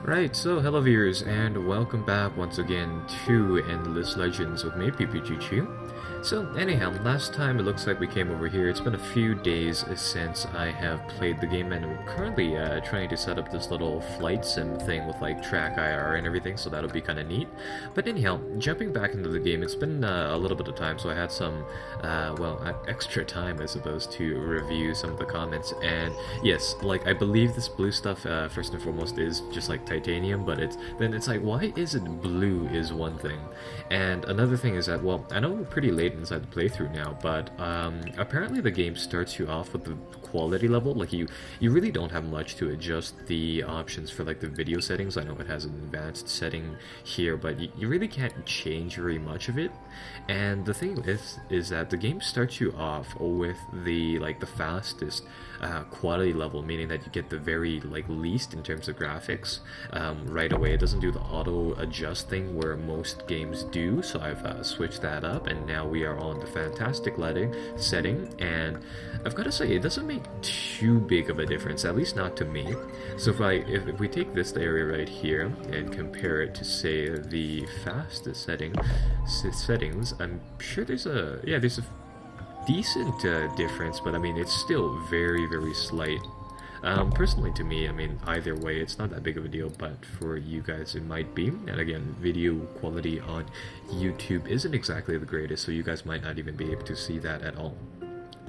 Right, so hello viewers, and welcome back once again to Endless Legends with me, PPGG. So anyhow, last time it looks like we came over here. It's been a few days since I have played the game, and I'm currently trying to set up this little flight sim thing with like track IR and everything, so that'll be kind of neat. But anyhow, jumping back into the game, it's been a little bit of time, so I had some, extra time, I suppose, to review some of the comments. And yes, like I believe this blue stuff, first and foremost, is just like titanium, but it's like, why is it blue is one thing, and another thing is that, well, I know we're pretty late inside the playthrough now, but apparently the game starts you off with the quality level. Like you really don't have much to adjust the options for like the video settings. I know it has an advanced setting here, but you really can't change very much of it. And the thing is that the game starts you off with the fastest quality level, meaning that you get the very least in terms of graphics right away. It doesn't do the auto adjust thing where most games do, so I've switched that up, and now we are on the fantastic lighting setting. And I've got to say, it doesn't make too big of a difference, at least not to me. So if we take this area right here and compare it to, say, the fastest settings, I'm sure there's a decent difference, but I mean, it's still very, very slight. Personally, to me, I mean, either way, it's not that big of a deal, but for you guys, it might be. And again, video quality on YouTube isn't exactly the greatest, so you guys might not even be able to see that at all.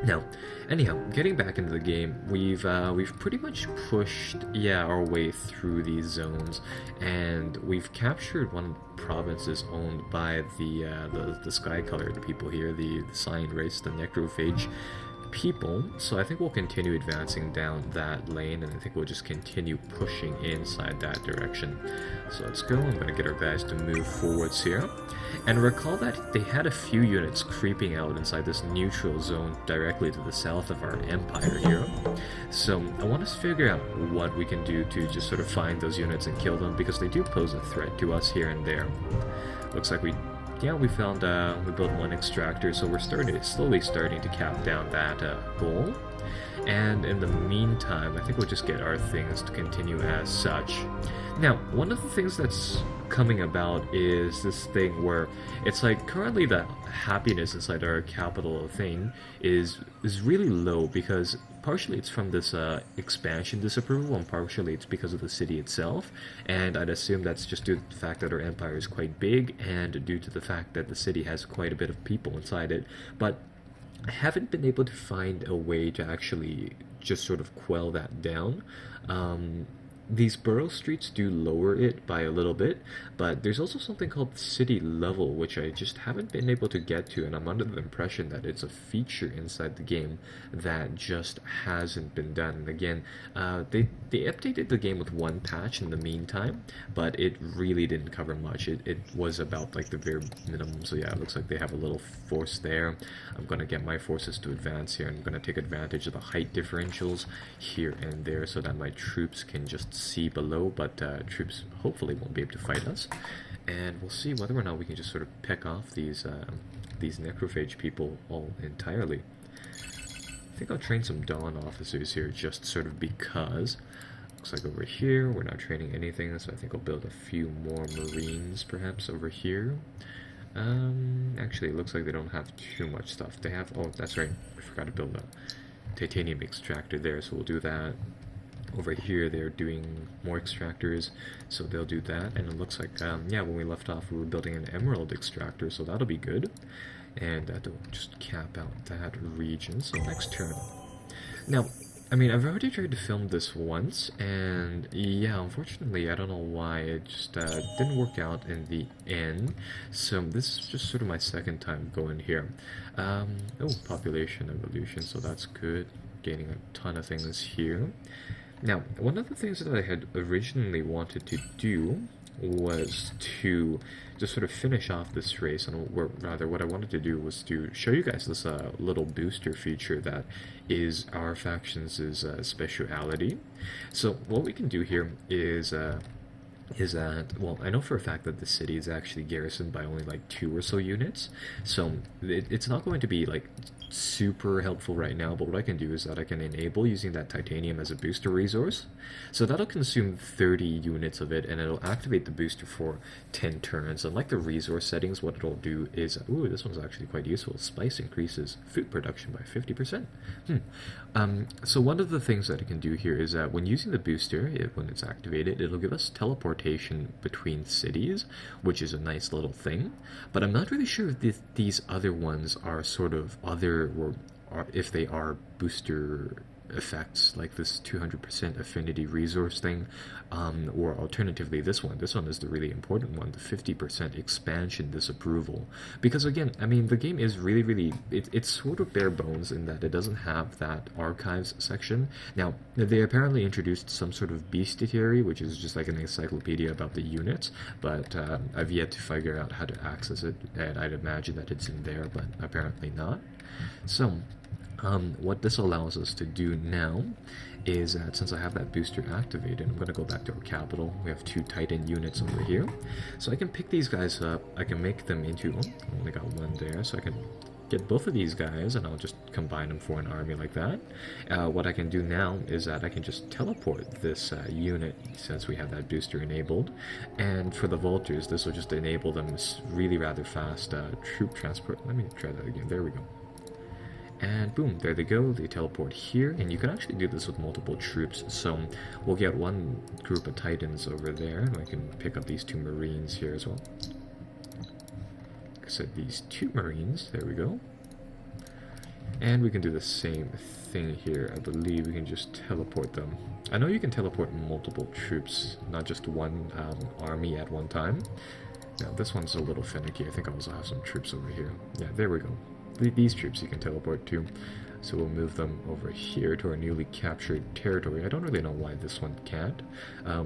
Now, anyhow, getting back into the game, we've pretty much pushed, our way through these zones, and we've captured one of the provinces owned by the sky-colored people here, the cyan race, the necrophage people. So I think we'll continue advancing down that lane, and I think we'll just continue pushing inside that direction. So let's go. I'm going to get our guys to move forwards here. And recall that they had a few units creeping out inside this neutral zone directly to the south of our empire here. So I want us to figure out what we can do to just sort of find those units and kill them, because they do pose a threat to us here and there. Looks like we found, we built one extractor, so we're slowly starting to cap down that goal. And in the meantime, I think we'll just get our things to continue as such. Now, one of the things that's coming about is this thing where it's like currently the happiness inside our capital thing is really low, because partially it's from this expansion disapproval, and partially it's because of the city itself. And I'd assume that's just due to the fact that our empire is quite big, and due to the fact that the city has quite a bit of people inside it. But I haven't been able to find a way to actually just sort of quell that down. These borough streets do lower it by a little bit, but there's also something called city level, which I just haven't been able to get to, and I'm under the impression that it's a feature inside the game that just hasn't been done. And again, they updated the game with one patch in the meantime, but it really didn't cover much. It was about like the very minimum, so yeah, it looks like they have a little force there. I'm going to get my forces to advance here, and I'm going to take advantage of the height differentials here and there so that my troops can just see below, but troops hopefully won't be able to fight us. And we'll see whether or not we can just sort of pick off these necrophage people all entirely. I think I'll train some Dawn officers here, just sort of because. Looks like over here we're not training anything, so I think I'll build a few more Marines perhaps over here. Actually, it looks like they don't have too much stuff. They have, oh, that's right, I forgot to build a titanium extractor there, so we'll do that. Over here they're doing more extractors, so they'll do that. And it looks like, when we left off we were building an emerald extractor, so that'll be good. And that'll just cap out that region, so next turn. Now, I mean, I've already tried to film this once, and yeah, unfortunately, I don't know why, it just didn't work out in the end. So this is just sort of my second time going here. Oh, population evolution, so that's good. Gaining a ton of things here. Now, one of the things that I had originally wanted to do was to just sort of finish off this race, and or rather what I wanted to do was to show you guys this little booster feature that is our faction's speciality. So what we can do here is is that, well, I know for a fact that the city is actually garrisoned by only like 2 or so units, so it's not going to be like super helpful right now, but what I can do is that I can enable using that titanium as a booster resource. So that'll consume 30 units of it, and it'll activate the booster for 10 turns. Unlike the resource settings, what it'll do is, ooh, this one's actually quite useful. Spice increases food production by 50%. So one of the things that it can do here is that when using the booster, when it's activated, it'll give us teleportation between cities, which is a nice little thing. But I'm not really sure if these other ones are sort of other, or if they are booster effects, like this 200% affinity resource thing, or alternatively this one. This one is the really important one, the 50% expansion disapproval. Because again, I mean, the game is really, it's sort of bare bones in that it doesn't have that archives section. Now, they apparently introduced some sort of bestiary, which is just like an encyclopedia about the units, but I've yet to figure out how to access it, and I'd imagine that it's in there, but apparently not. So, what this allows us to do now is that since I have that booster activated, I'm going to go back to our capital. We have 2 Titan units over here. So I can pick these guys up. I can make them into... Oh, I only got one there. So I can get both of these guys, and I'll just combine them for an army like that. What I can do now is that I can just teleport this unit, since we have that booster enabled. And for the Vultures, this will just enable them really rather fast troop transport. Let me try that again. There we go. And boom, there they go, they teleport here, and you can actually do this with multiple troops, so we'll get one group of Titans over there, and I can pick up these 2 Marines here as well. Like I said, these 2 Marines, there we go. And we can do the same thing here. I believe we can just teleport them. I know you can teleport multiple troops, not just one army at one time. Now this one's a little finicky, I think I also have some troops over here. Yeah, there we go. These troops you can teleport to, so we'll move them over here to our newly captured territory. I don't really know why this one can't.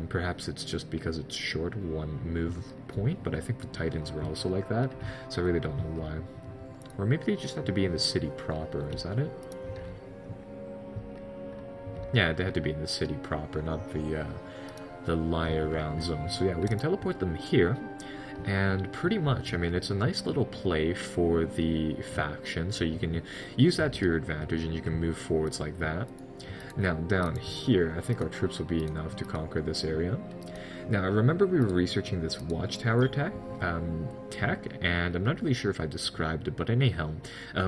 Perhaps it's just because it's short one move point, but I think the Titans were also like that, so I really don't know why. Or maybe they just have to be in the city proper, is that it? Yeah, they had to be in the city proper, not the lie around zone. So yeah, we can teleport them here. And pretty much, I mean, it's a nice little play for the faction, so you can use that to your advantage and you can move forwards like that. Now, down here, I think our troops will be enough to conquer this area. Now, I remember we were researching this watchtower tech, and I'm not really sure if I described it, but anyhow,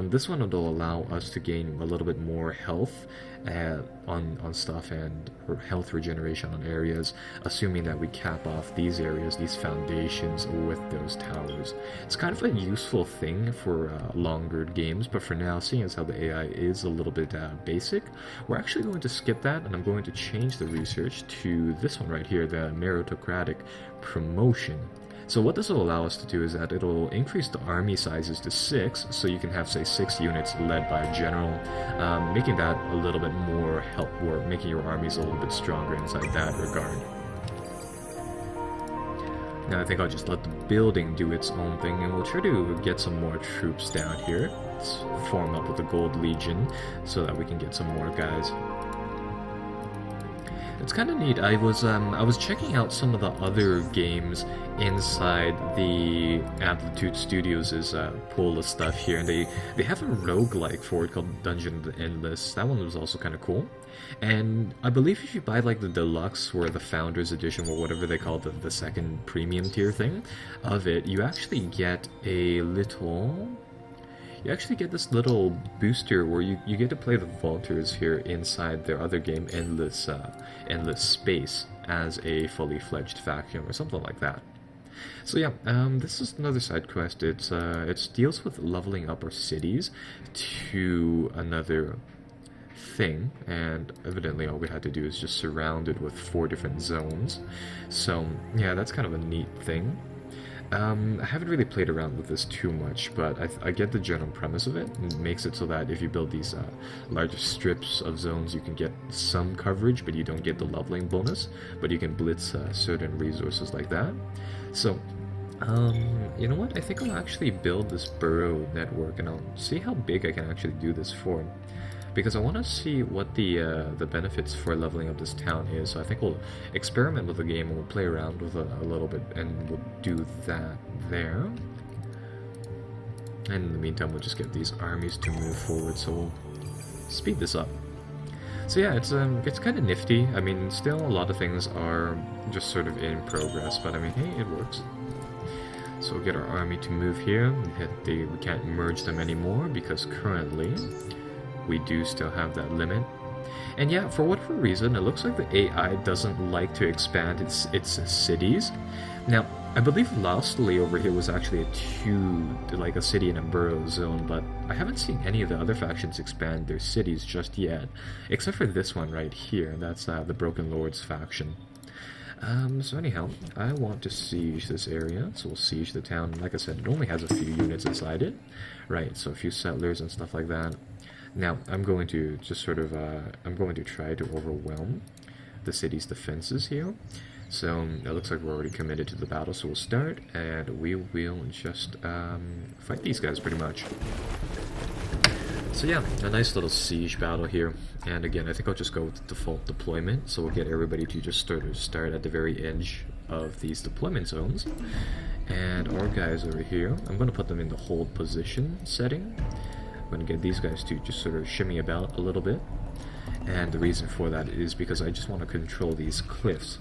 this one will allow us to gain a little bit more health on stuff and health regeneration on areas, assuming that we cap off these areas, these foundations, with those towers. It's kind of a useful thing for longer games, but for now, seeing as how the AI is a little bit basic, we're actually going to skip that, and I'm going to change the research to this one right here, the meritocratic promotion. So what this will allow us to do is that it'll increase the army sizes to 6, so you can have, say, 6 units led by a general, making that a little bit more help, or making your armies a little bit stronger inside that regard. Now I think I'll just let the building do its own thing, and we'll try to get some more troops down here. Let's form up with the Gold Legion, so that we can get some more guys. It's kind of neat. I was checking out some of the other games inside the Amplitude Studios' pool of stuff here, and they have a roguelike for it called Dungeon of the Endless. That one was also kind of cool. And I believe if you buy like the deluxe or the Founders Edition or whatever they call the second premium tier thing of it, you actually get a little... You actually get this little booster where you get to play the Vultures here inside their other game, Endless Space, as a fully fledged faction or something like that. So yeah, this is another side quest. It deals with leveling up our cities to another thing, and evidently all we had to do is just surround it with 4 different zones. So yeah, that's kind of a neat thing. I haven't really played around with this too much, but I get the general premise of it. It makes it so that if you build these larger strips of zones, you can get some coverage, but you don't get the leveling bonus, but you can blitz certain resources like that. So, you know what? I think I'll actually build this burrow network, and I'll see how big I can actually do this for. because I want to see what the benefits for leveling up this town is. So I think we'll experiment with the game and we'll play around with it a little bit, and we'll do that there. And in the meantime, we'll just get these armies to move forward, so we'll speed this up. So yeah, it's kind of nifty. I mean, still a lot of things are just sort of in progress, but I mean, hey, it works. So we'll get our army to move here. We can't merge them anymore because currently we do still have that limit. And yeah, for whatever reason, it looks like the AI doesn't like to expand its cities. Now, I believe lastly over here was actually a city in a borough zone, but I haven't seen any of the other factions expand their cities just yet, except for this one right here. That's the Broken Lords faction. So anyhow, I want to siege this area, so we'll siege the town. Like I said, it only has a few units inside it, right? So a few settlers and stuff like that. Now, I'm going to just sort of, I'm going to try to overwhelm the city's defenses here. So it looks like we're already committed to the battle, so we'll start, and we will just fight these guys pretty much. So yeah, a nice little siege battle here, and again, I think I'll just go with default deployment, so we'll get everybody to just start at the very edge of these deployment zones. And our guys over here, I'm going to put them in the hold position setting. I'm going to get these guys to just sort of shimmy about a little bit, and the reason for that is because I just want to control these cliffs.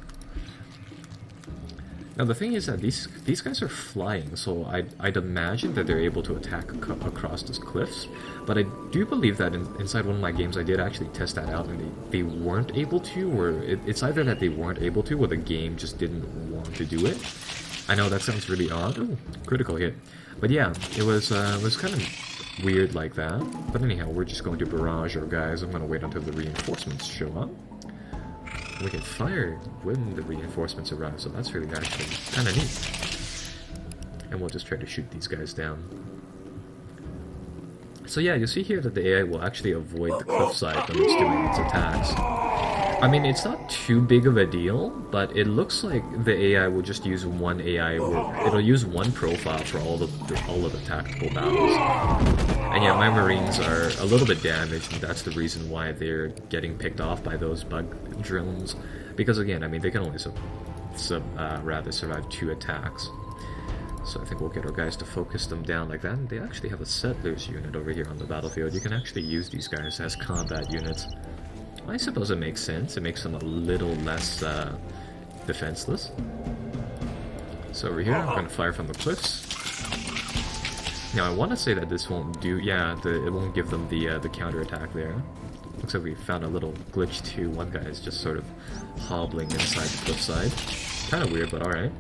Now the thing is that these guys are flying, so I'd imagine that they're able to attack across these cliffs, but I do believe that inside one of my games I did actually test that out, and they weren't able to, or it's either that they weren't able to, or the game just didn't want to do it. I know that sounds really odd. Ooh, critical hit. But yeah, it was kind of weird like that. But anyhow, we're just going to barrage our guys. I'm going to wait until the reinforcements show up. We can fire when the reinforcements arrive, so that's really actually kind of neat. And we'll just try to shoot these guys down. So yeah, you see here that the AI will actually avoid the cliffside when it's doing its attacks. I mean, it's not too big of a deal, but it looks like the AI will just use one AI, it'll use one profile for all of the tactical battles. And yeah, my Marines are a little bit damaged, and that's the reason why they're getting picked off by those bug drones. Because again, I mean, they can only rather survive 2 attacks. So I think we'll get our guys to focus them down like that. And they actually have a settlers unit over here on the battlefield. You can actually use these guys as combat units. I suppose it makes sense. It makes them a little less defenseless. So over here, I'm going to fire from the cliffs. Now I want to say that this won't do. Yeah, it won't give them the counter attack there. Looks like we found a little glitch too. One guy is just sort of hobbling inside the cliffside. Kind of weird, but all right.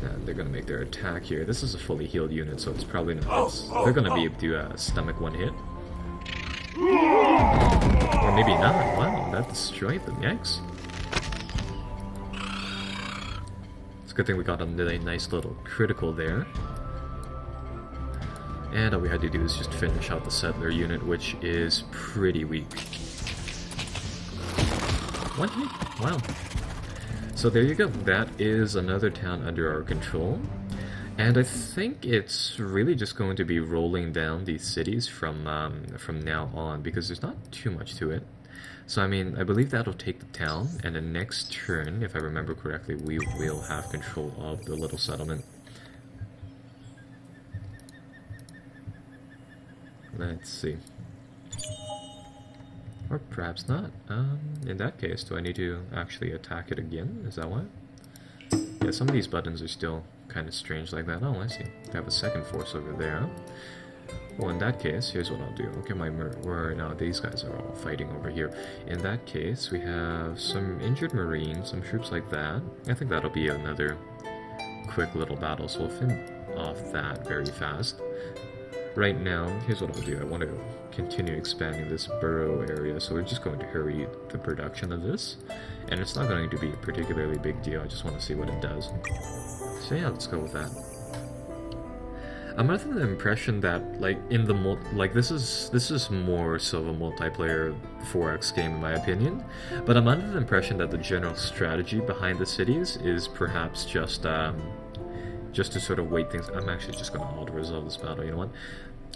And they're going to make their attack here. This is a fully healed unit, so it's probably not. They're going to be able to stomach one hit. Or maybe not. Wow, that destroyed them. Yikes. It's a good thing we got a nice little critical there. And all we had to do is just finish out the settler unit, which is pretty weak. One hit? Wow. So there you go. That is another town under our control. And I think it's really just going to be rolling down these cities from now on, because there's not too much to it. So I mean, I believe that'll take the town, and the next turn, if I remember correctly, we will have control of the little settlement. Let's see. Or perhaps not. In that case, do I need to actually attack it again? Is that why? Yeah, some of these buttons are still kind of strange like that. Oh, I see. I have a second force over there. Well, in that case, here's what I'll do. Okay, now these guys are all fighting over here. In that case, we have some injured marines, some troops like that. I think that'll be another quick little battle, so we'll finish off that very fast. Right now, here's what I'll do. I want to continue expanding this borough area, so we're just going to hurry the production of this. And it's not going to be a particularly big deal, I just want to see what it does. So yeah, let's go with that. I'm under the impression that, like, in the this is more so a multiplayer 4X game in my opinion, but I'm under the impression that the general strategy behind the cities is perhaps just to sort of wait things. I'm actually just going to auto-resolve this battle, you know what?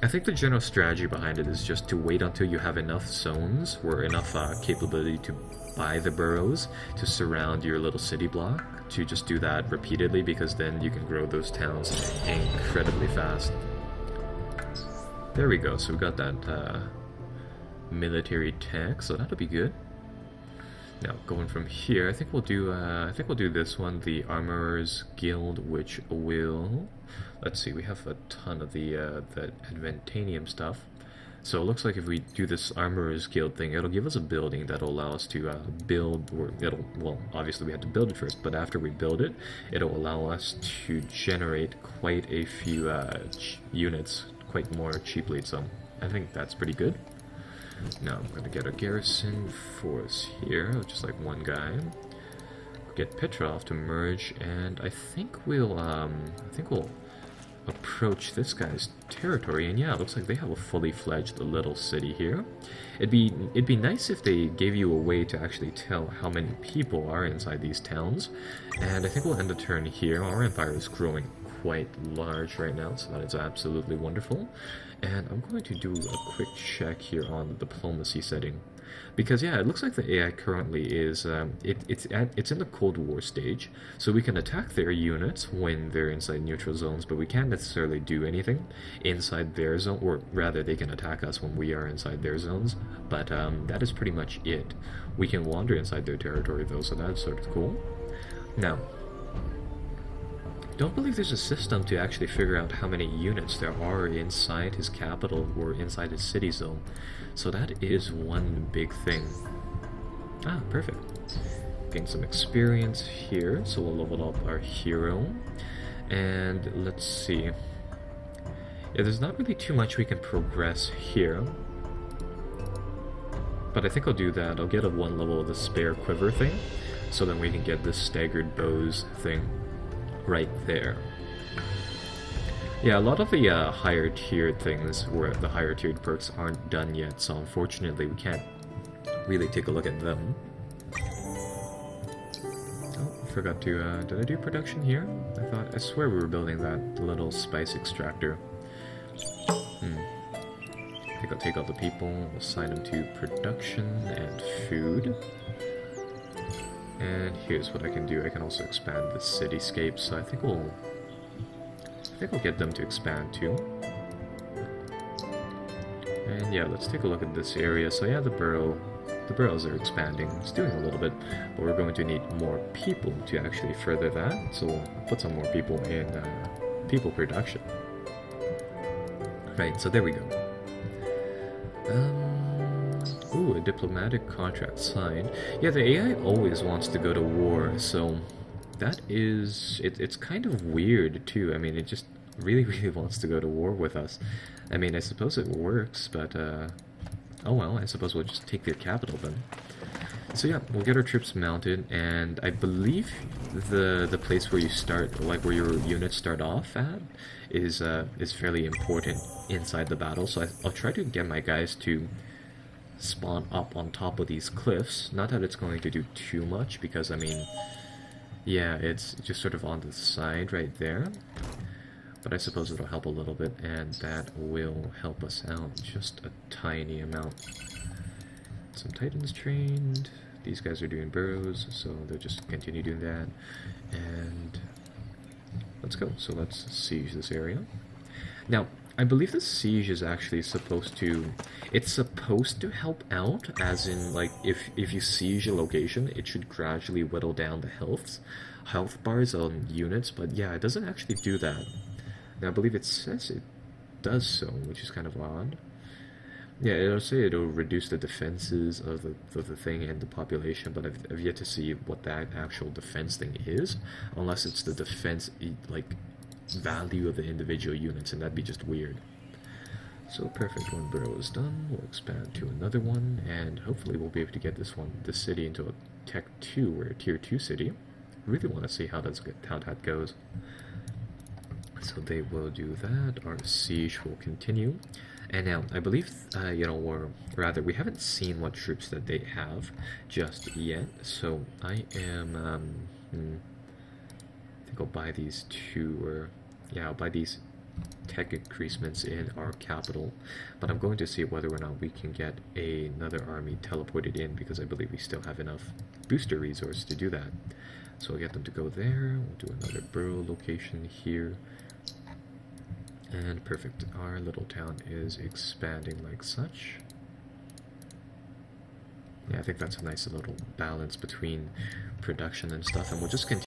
I think the general strategy behind it is just to wait until you have enough zones or enough capability to buy the boroughs to surround your little city block, to just do that repeatedly, because then you can grow those towns incredibly fast. There we go, so we got that military tech, so that'll be good. Now, going from here, I think we'll do this one, the Armorers Guild, which will, let's see, we have a ton of the advantanium stuff. So it looks like if we do this Armorers Guild thing, it'll give us a building that'll allow us to build, or well, obviously we have to build it first, but after we build it, it'll allow us to generate quite a few units quite more cheaply, so I think that's pretty good. Now I'm going to get a garrison force here, just like one guy. Get Petrov to merge, and I think we'll approach this guy's territory. And yeah, it looks like they have a fully fledged little city here. It'd be nice if they gave you a way to actually tell how many people are inside these towns. And I think we'll end the turn here. Our empire is growing quite large right now, so that is absolutely wonderful. And I'm going to do a quick check here on the diplomacy setting, because yeah, it looks like the AI currently is it's in the Cold War stage, so we can attack their units when they're inside neutral zones, but we can't necessarily do anything inside their zone, or rather they can attack us when we are inside their zones, but that is pretty much it. We can wander inside their territory though, so that's sort of cool. Now, don't believe there's a system to actually figure out how many units there are inside his capital or inside his city zone. So that is one big thing. Ah, perfect. Gain some experience here, so we'll level up our hero. And let's see. Yeah, there's not really too much we can progress here. But I think I'll do that. I'll get a 1 level of the spare quiver thing, so then we can get this staggered bows thing right there. Yeah, a lot of the higher tiered things, where the higher tiered perks aren't done yet, so unfortunately we can't really take a look at them. Oh, I forgot to, did I do production here? I swear we were building that little spice extractor. I think I'll take all the people, assign them to production and food. And here's what I can do. I can also expand the cityscape, so I think we'll get them to expand too. And yeah, let's take a look at this area. So yeah, the boroughs are expanding. It's doing a little bit, but we're going to need more people to actually further that. So we'll put some more people in people production. Right, so there we go. Ooh, a diplomatic contract signed. Yeah, the AI always wants to go to war, so that is... It's kind of weird, too. I mean, it just really, really wants to go to war with us. I mean, I suppose it works, but, oh well, I suppose we'll just take their capital then. So yeah, we'll get our troops mounted, and I believe the place where you start, like where your units start off at, is fairly important inside the battle, so I'll try to get my guys to spawn up on top of these cliffs. Not that it's going to do too much, because I mean, yeah, it's just sort of on the side right there, but I suppose it'll help a little bit, and that will help us out just a tiny amount. Some titans trained. These guys are doing burrows, so they'll just continue doing that, and let's go. So let's siege this area. Now, I believe the siege is actually supposed to... It's supposed to help out, as in, like, if you siege a location, it should gradually whittle down the health bars on units, but yeah, it doesn't actually do that. Now, I believe it says it does so, which is kind of odd. Yeah, it'll say it'll reduce the defenses of the thing and the population, but I've yet to see what that actual defense thing is, unless it's the defense, like, value of the individual units, and that'd be just weird. So perfect, one borough is done. We'll expand to another one, and hopefully we'll be able to get this city into a Tech 2 or a Tier 2 city. Really want to see how that goes. So they will do that. Our siege will continue. And now, I believe, or rather, we haven't seen what troops that they have just yet. So I am, I think I'll buy these two, or yeah, I'll buy these tech increasements in our capital, but I'm going to see whether or not we can get another army teleported in, because I believe we still have enough booster resource to do that. So I'll get them to go there. We'll do another burrow location here. And perfect. Our little town is expanding like such. Yeah, I think that's a nice little balance between production and stuff, and we'll just continue